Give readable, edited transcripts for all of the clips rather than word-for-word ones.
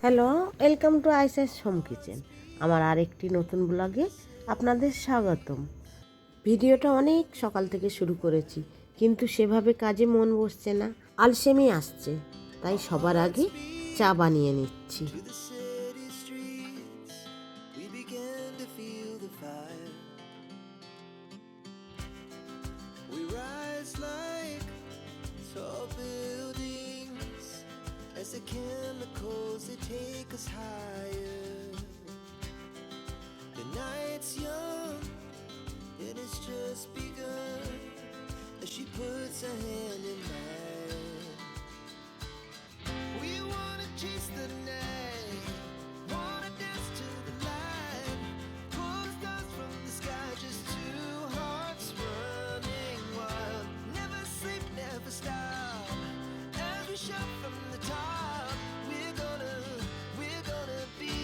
Hello, welcome to Aisha's home kitchen. আমার আরেকটি নতুন ব্লগে আপনাদের স্বাগতম। ভিডিওটা অনেক সকাল থেকে শুরু করেছি, কিন্তু সেভাবে কাজে মন বসছে না, আলসেমি আসছে। তাই সবার আগে চা বানিয়ে নিচ্ছি। As the chemicals they take us higher. The night's young and it's just begun. As she puts her hand in mine, we wanna chase the night, wanna dance to the light, pull the stars from the sky, just two hearts running wild. Never sleep, never stop, as we shout from the top. We're gonna be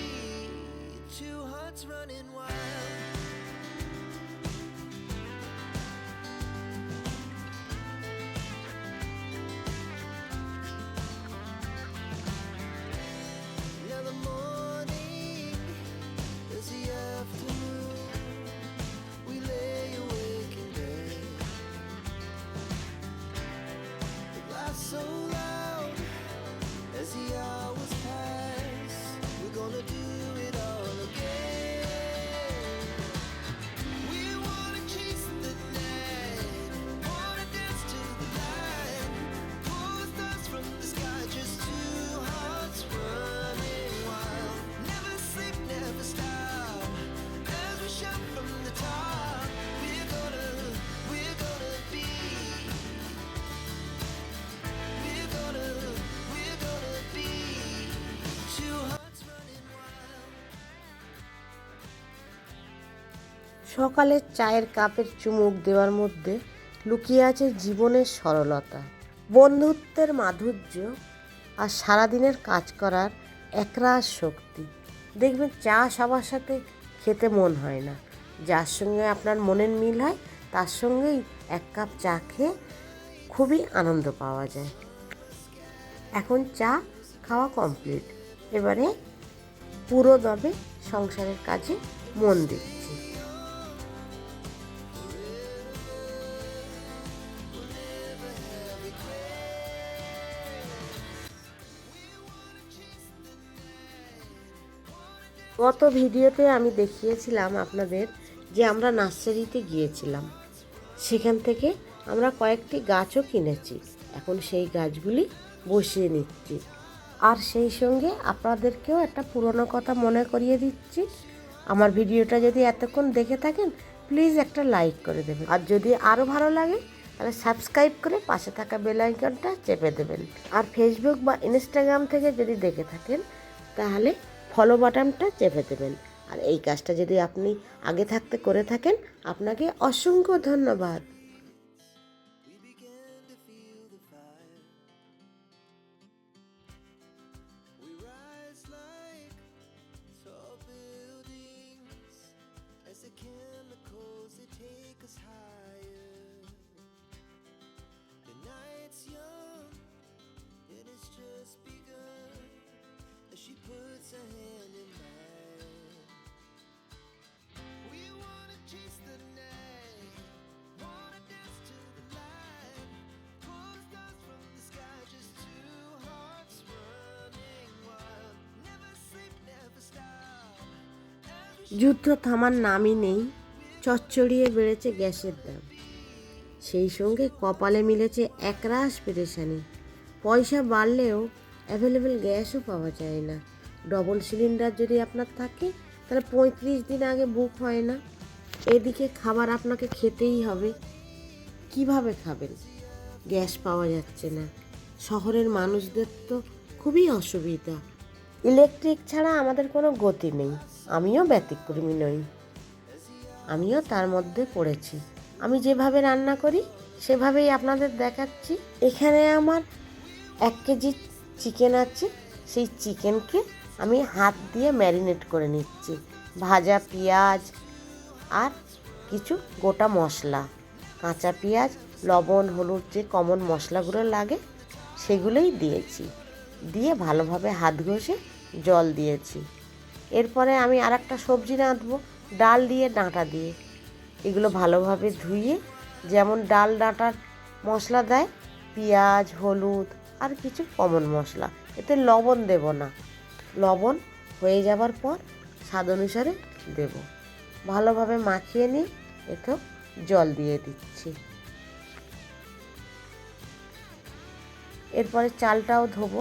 two hearts running wild. Now the morning is the afternoon. We lay awake in bed. The glass so loud as the hours pass. We're gonna do it all again. We wanna chase the night, wanna dance to the light, pull the stars from the sky, just two hearts running wild. Never sleep, never stop, as we shout from the top. We're gonna be, we're gonna be two hearts running wild. সকালের চায়ের কাপের চুমুক দেওয়ার মধ্যে লুকিয়ে আছে জীবনের সরলতা, বন্ধুত্বের মাধুর্য আর সারাদিনের কাজ করার একরাশ শক্তি। দেখবেন চা সবার সাথে খেতে মন হয় না, যার সঙ্গে আপনার মনের মিল হয় তার সঙ্গেই এক কাপ চা খেয়ে খুবই আনন্দ পাওয়া যায়। এখন চা খাওয়া কমপ্লিট, এবারে পুরো দমে সংসারের কাজে মন দিচ্ছি। গত ভিডিওতে আমি দেখিয়েছিলাম আপনাদের যে আমরা নার্সারিতে গিয়েছিলাম, সেখান থেকে আমরা কয়েকটি গাছও কিনেছি। এখন সেই গাছগুলি বসিয়ে নিচ্ছি, আর সেই সঙ্গে আপনাদেরকেও একটা পুরনো কথা মনে করিয়ে দিচ্ছি। আমার ভিডিওটা যদি এতক্ষণ দেখে থাকেন, প্লিজ একটা লাইক করে দেবেন, আর যদি আরও ভালো লাগে তাহলে সাবস্ক্রাইব করে পাশে থাকা বেল আইকনটা চেপে দেবেন। আর ফেসবুক বা ইনস্টাগ্রাম থেকে যদি দেখে থাকেন তাহলে ফলো বাটনটা চেপে দেবেন। আর এই কাজটা যদি আপনি আগে থাকতে করে থাকেন, আপনাকে অসংখ্য ধন্যবাদ। We began to feel the fire. We rise like tall buildings as the chemicals they take us higher. The night's young and it's just begun as she puts her hand in mine. We wanna chase the night, wanna dance to the light, pull the stars from the sky, just two hearts running wild. Never sleep, never stop, as we যুদ্ধ থামার নামই নেই, চচ্চড়িয়ে বেড়েছে গ্যাসের দাম, সেই সঙ্গে কপালে মিলেছে একরাশ পেরেশানি। পয়সা বাড়লেও অ্যাভেলেবেল গ্যাসও পাওয়া যায় না। ডবল সিলিন্ডার যদি আপনার থাকে তাহলে 35 দিন আগে বুক হয় না। এদিকে খাবার আপনাকে খেতেই হবে, কিভাবে খাবেন? গ্যাস পাওয়া যাচ্ছে না। শহরের মানুষদের তো খুবই অসুবিধা। ইলেকট্রিক ছাড়া আমাদের কোনো গতি নেই, আমিও ব্যতিক্রমী নই, আমিও তার মধ্যে পড়েছি। আমি যেভাবে রান্না করি সেভাবেই আপনাদের দেখাচ্ছি। এখানে আমার 1 কেজি চিকেন আছে, সেই চিকেনকে আমি হাত দিয়ে ম্যারিনেট করে নিচ্ছি। ভাজা পেঁয়াজ আর কিছু গোটা মশলা, কাঁচা পেঁয়াজ, লবণ, হলুদ, যে কমন মশলাগুলো লাগে সেগুলোই দিয়েছি। দিয়ে ভালোভাবে হাত ঘষে জল দিয়েছি। এরপরে আমি আর একটা সবজি রাঁধবো, ডাল দিয়ে ডাঁটা দিয়ে। এগুলো ভালোভাবে ধুয়ে, যেমন ডাল ডাঁটার মশলা দেয়, পেঁয়াজ, হলুদ আর কিছু কমন মশলা, এতে লবণ দেব না। লবণ হয়ে যাবার পর স্বাদ অনুসারে দেব। ভালোভাবে মাখিয়ে নিয়ে এতেও জল দিয়ে দিচ্ছি। এরপরে চালটাও ধোবো।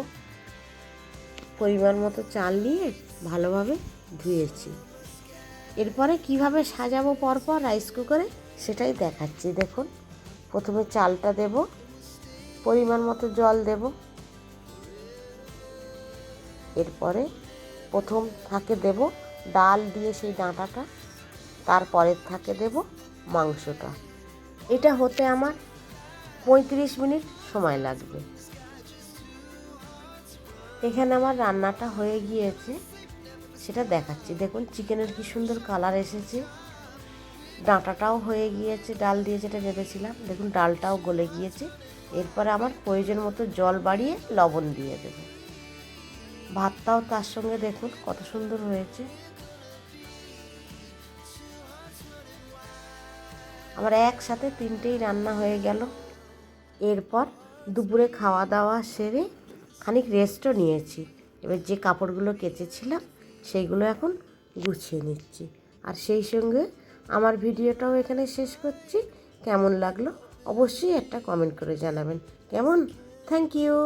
পরিমাণ মতো চাল নিয়ে ভালোভাবে ধুয়েছি। এরপরে কিভাবে সাজাবো পরপর রাইস কুকারে সেটাই দেখাচ্ছি। দেখুন, প্রথমে চালটা দেব, পরিমাণ মতো জল দেব। এরপরে প্রথম থাকে দেব ডাল দিয়ে সেই ডাঁটাটা, তারপরের থাকে দেব মাংসটা। এটা হতে আমার 35 মিনিট সময় লাগবে। এখানে আমার রান্নাটা হয়ে গিয়েছে, সেটা দেখাচ্ছি। দেখুন চিকেনের কি সুন্দর কালার এসেছে, ডাঁটাটাও হয়ে গিয়েছে, ডাল দিয়ে যেটা ভেবেছিলাম। দেখুন ডালটাও গলে গিয়েছে। এরপরে আমার প্রয়োজন মতো জল বাড়িয়ে লবণ দিয়ে দেব। ভাতটাও তার সঙ্গে দেখুন কত সুন্দর হয়েছে। আমার একসাথে 3টেই রান্না হয়ে গেল। এরপর দুপুরে খাওয়া দাওয়া সেরে খানিক রেস্টও নিয়েছি। এবার যে কাপড়গুলো কেচেছিলাম সেইগুলো এখন গুছিয়ে নিচ্ছি। আর সেই সঙ্গে আমার ভিডিওটাও এখানে শেষ করছি। কেমন লাগলো অবশ্যই একটা কমেন্ট করে জানাবেন। কেমন? Thank you.